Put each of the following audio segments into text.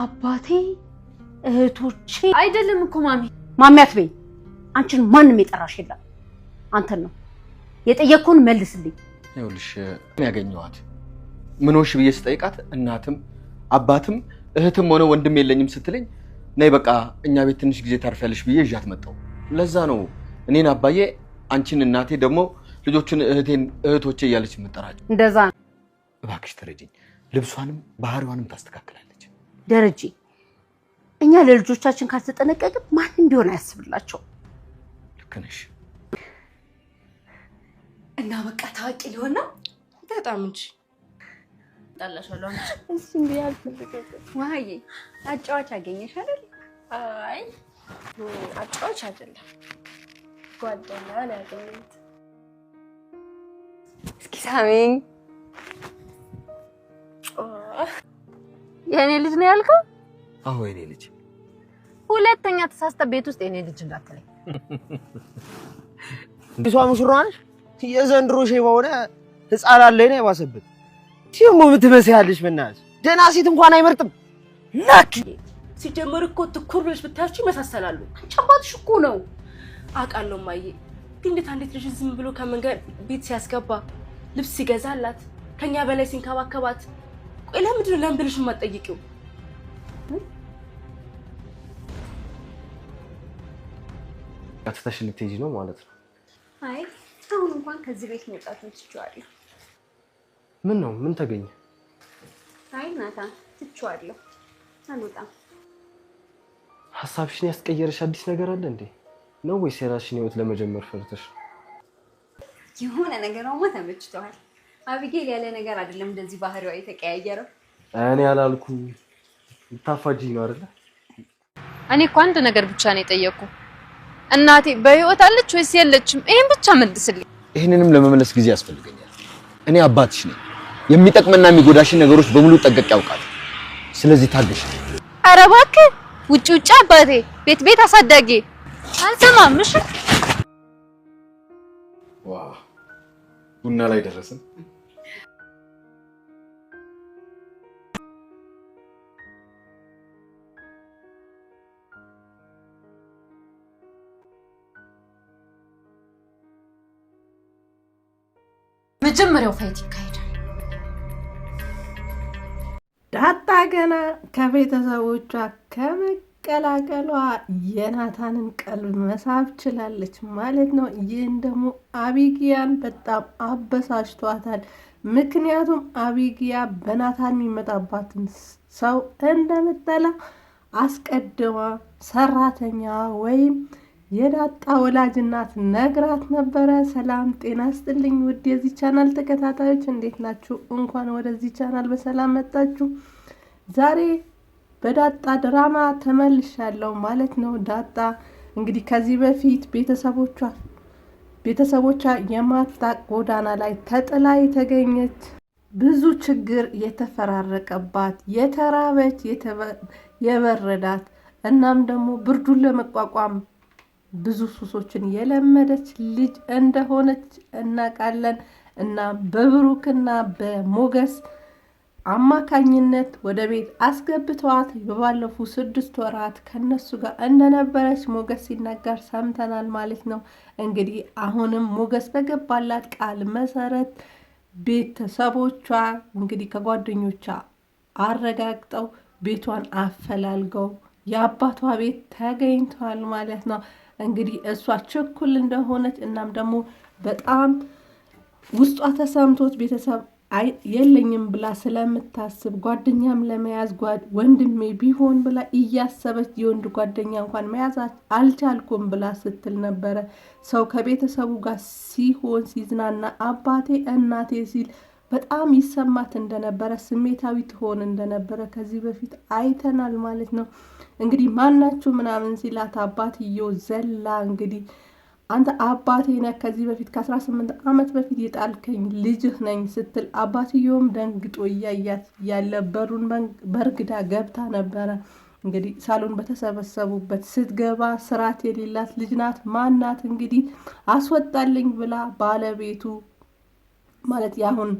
አባቴ እህቶቼ አይደለም እኮ ማሚ አትበይ። አንቺን ማንንም የጠራሽ የለም። አንተን ነው የጠየቅኩን መልስልኝ። ይኸውልሽ ያገኘኋት ምን ሆንሽ ብዬ ስጠይቃት እናትም አባትም እህትም ሆነ ወንድም የለኝም ስትለኝ ነይ በቃ እኛ ቤት ትንሽ ጊዜ ታርፊያለሽ ብዬ እዣት መጣሁ። ለዛ ነው እኔን አባዬ አንቺን እናቴ ደግሞ ልጆችን እህቶቼ እያለች የምጠራቸው። እንደዛ ነው። እባክሽ ተረጂኝ። ልብሷንም ባህሪዋንም ታስተካክላለች። ደረጂ እኛ ለልጆቻችን ካልተጠነቀቅን ማንም ቢሆን አያስብላቸው። ልክ ነሽ። እና በቃ ታዋቂ ሊሆን ነው በጣም እንጂ ጣላሻለሁ አንቺ እሺ እንዴ ያልፈልገው ዋዬ አጫዋች አገኘሽ አይደል? አይ አጫዋች አይደለም ጓደኛ ነው ያገኘሁት። እስኪ ሳሚኝ። የኔ ልጅ ነው ያልከው? አዎ የኔ ልጅ። ሁለተኛ ተሳስተ ቤት ውስጥ የኔ ልጅ እንዳትለኝ። እሷ ሙሽራ ነሽ? የዘንድሮ ሼባ ሆነ ህፃን አለ ነው ያባሰበት። ሲሞ ምትመስያለሽ በእናትሽ። ደህና ሴት እንኳን አይመርጥም። ናክ ሲጀመር እኮ ትኩር ብለሽ ብታያችሁ ይመሳሰላሉ። አንቺ አባትሽ እኮ ነው። አውቃለሁ ማዬ። ግን እንዴት አንዴት ልጅ ዝም ብሎ ከመንገድ ቤት ሲያስገባ ልብስ ሲገዛላት ከኛ በላይ ሲንከባከባት ቆይ ለምን ብለሽ የማትጠይቂው? አትተሽን ልትሄጂ ነው ማለት ነው? አይ አሁን እንኳን ከዚህ ቤት መውጣት ትችያለሽ። ምን ነው ምን ተገኘ? አይ ናታን ትችያለሽ። አልወጣም። ሐሳብሽን ያስቀየረሽ አዲስ ነገር አለ እንዴ? ነው ወይስ የራስሽን ህይወት ለመጀመር ፈርተሽ? የሆነ ነገርማ ተመችቷል። አቢጌል ያለ ነገር አይደለም እንደዚህ ባህሪዋ የተቀያየረው። እኔ አላልኩም። ልታፋጂኝ ነው አይደል? እኔ እኮ አንድ ነገር ብቻ ነው የጠየቅኩ። እናቴ በህይወት አለች ወይስ የለችም? ይሄን ብቻ መልስልኝ። ይሄንንም ለመመለስ ጊዜ ያስፈልገኛል። እኔ አባትሽ ነኝ። የሚጠቅምና የሚጎዳሽን ነገሮች በሙሉ ጠንቅቄ ያውቃለሁ። ስለዚህ ታገሽ። ኧረ እባክህ ውጪ አባቴ፣ ቤት አሳዳጊ አልሰማም። እሺ ዋው ቡና ላይ ደረስን። መጀመሪያው ፋይት ይካሄዳል። ዳጣ ገና ከቤተሰቦቿ ከመቀላቀሏ የናታንን ቀልብ መሳብ ችላለች ማለት ነው። ይህን ደግሞ አቢጊያን በጣም አበሳጭቷታል። ምክንያቱም አቢጊያ በናታን የሚመጣባትን ሰው እንደምጠላ አስቀድማ ሰራተኛ ወይም የዳጣ ወላጅ እናት ነግራት ነበረ። ሰላም ጤና ይስጥልኝ ውድ የዚህ ቻናል ተከታታዮች እንዴት ናችሁ? እንኳን ወደዚህ ቻናል በሰላም መጣችሁ። ዛሬ በዳጣ ድራማ ተመልሻለሁ ማለት ነው። ዳጣ እንግዲህ ከዚህ በፊት ቤተሰቦቿ የማታቅ ጎዳና ላይ ተጥላ የተገኘች ብዙ ችግር የተፈራረቀባት የተራበች የበረዳት እናም ደግሞ ብርዱን ለመቋቋም ብዙ ሱሶችን የለመደች ልጅ እንደሆነች እናውቃለን። እና በብሩክና በሞገስ አማካኝነት ወደ ቤት አስገብተዋት በባለፉ 6 ወራት ከነሱ ጋር እንደነበረች ሞገስ ሲናገር ሰምተናል ማለት ነው። እንግዲህ አሁንም ሞገስ በገባላት ቃል መሰረት ቤተሰቦቿ እንግዲህ ከጓደኞቿ አረጋግጠው ቤቷን አፈላልገው የአባቷ ቤት ተገኝተዋል ማለት ነው። እንግዲህ እሷ ችኩል እንደሆነች እናም ደግሞ በጣም ውስጧ ተሰምቶት ቤተሰብ የለኝም ብላ ስለምታስብ ጓደኛም ለመያዝ ወንድሜ ቢሆን ብላ እያሰበች የወንድ ጓደኛ እንኳን መያዝ አልቻልኩም ብላ ስትል ነበረ። ሰው ከቤተሰቡ ጋር ሲሆን ሲዝናና አባቴ እናቴ ሲል በጣም ይሰማት እንደነበረ ስሜታዊ ትሆን እንደነበረ ከዚህ በፊት አይተናል ማለት ነው። እንግዲህ ማናችሁ ምናምን ሲላት አባትየው ዘላ እንግዲህ አንተ አባቴ ነህ ከዚህ በፊት ከ18 ዓመት በፊት የጣልከኝ ልጅህ ነኝ ስትል አባትየውም ደንግጦ እያያት ያለ በሩን በርግዳ ገብታ ነበረ። እንግዲህ ሳሎን በተሰበሰቡበት ስትገባ ስርዓት የሌላት ልጅ ናት ማናት እንግዲህ አስወጣልኝ ብላ ባለቤቱ ማለት ያሁን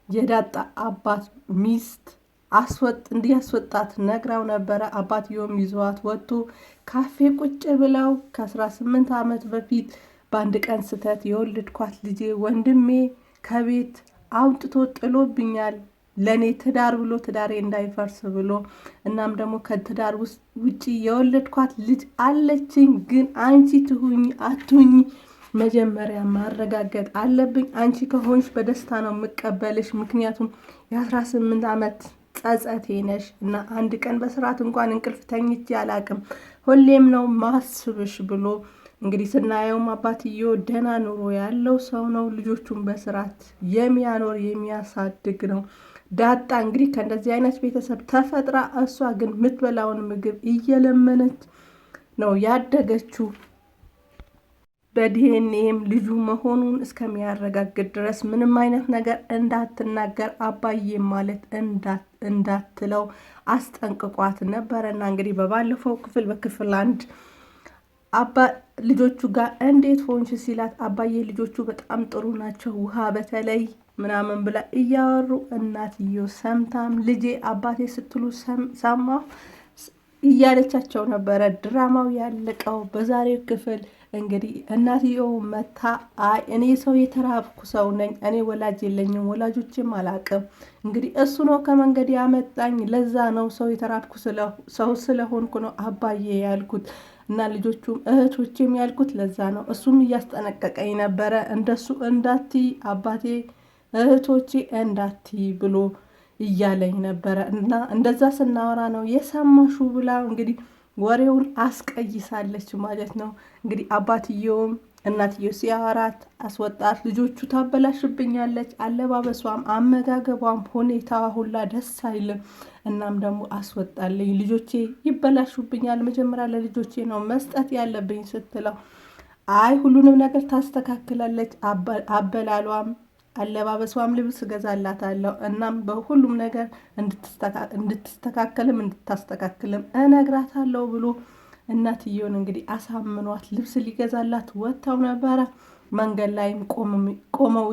የዳጣ አባት ሚስት እንዲያስወጣት ነግራው ነበረ። አባትየውም ይዘዋት ወጥቶ ካፌ ቁጭ ብለው ከ18 ዓመት በፊት በአንድ ቀን ስተት የወለድኳት ልጄ ወንድሜ ከቤት አውጥቶ ጥሎብኛል ለኔ ትዳር ብሎ ትዳሬ እንዳይፈርስ ብሎ እናም ደግሞ ከትዳር ውጪ የወለድኳት ልጅ አለችኝ። ግን አንቺ ትሁኝ አትሁኝ መጀመሪያ ማረጋገጥ አለብኝ። አንቺ ከሆንሽ በደስታ ነው የምቀበልሽ። ምክንያቱም የ18 ዓመት ጸጸቴ ነሽ እና አንድ ቀን በስርዓት እንኳን እንቅልፍ ተኝቼ አላቅም። ሁሌም ነው ማስብሽ ብሎ እንግዲህ ስናየውም አባትየው ደህና ኑሮ ያለው ሰው ነው። ልጆቹን በስርዓት የሚያኖር የሚያሳድግ ነው። ዳጣ እንግዲህ ከእንደዚህ አይነት ቤተሰብ ተፈጥራ እሷ ግን የምትበላውን ምግብ እየለመነች ነው ያደገችው። በዲኤንኤም ልጁ መሆኑን እስከሚያረጋግጥ ድረስ ምንም አይነት ነገር እንዳትናገር አባዬ ማለት እንዳትለው አስጠንቅቋት ነበረና እንግዲህ በባለፈው በክፍል 1 ልጆቹ ጋር እንዴት ሆንሽ ሲላት አባዬ ልጆቹ በጣም ጥሩ ናቸው፣ ውሃ በተለይ ምናምን ብላ እያወሩ እናትየው ሰምታም ልጄ አባቴ ስትሉ ሰማሁ እያለቻቸው ነበረ። ድራማው ያለቀው በዛሬው ክፍል እንግዲህ እናትየው መታ እኔ ሰው የተራብኩ ሰው ነኝ፣ እኔ ወላጅ የለኝም፣ ወላጆችም አላቅም፣ እንግዲህ እሱ ነው ከመንገድ ያመጣኝ፣ ለዛ ነው ሰው የተራብኩ ሰው ስለሆንኩ ነው አባዬ ያልኩት እና ልጆቹም እህቶችም ያልኩት ለዛ ነው። እሱም እያስጠነቀቀኝ ነበረ እንደሱ እንዳቲ አባቴ እህቶቼ እንዳቲ ብሎ እያለኝ ነበረ እና እንደዛ ስናወራ ነው የሰማሹ ብላ እንግዲህ ወሬውን አስቀይሳለች ማለት ነው። እንግዲህ አባትየውም እናትየው ሲያወራት አስወጣት። ልጆቹ ታበላሽብኛለች፣ አለባበሷም አመጋገቧም ሁኔታዋ ሁላ ደስ አይልም። እናም ደግሞ አስወጣልኝ፣ ልጆቼ ይበላሹብኛል፣ መጀመሪያ ለልጆቼ ነው መስጠት ያለብኝ ስትለው አይ ሁሉንም ነገር ታስተካክላለች፣ አበላሏም አለባበሷም ልብስ እገዛላታለሁ፣ እናም በሁሉም ነገር እንድትስተካከልም እንድታስተካክልም እነግራታለሁ ብሎ እናትየውን እንግዲህ አሳምኗት ልብስ ሊገዛላት ወጥተው ነበረ። መንገድ ላይም ቆመው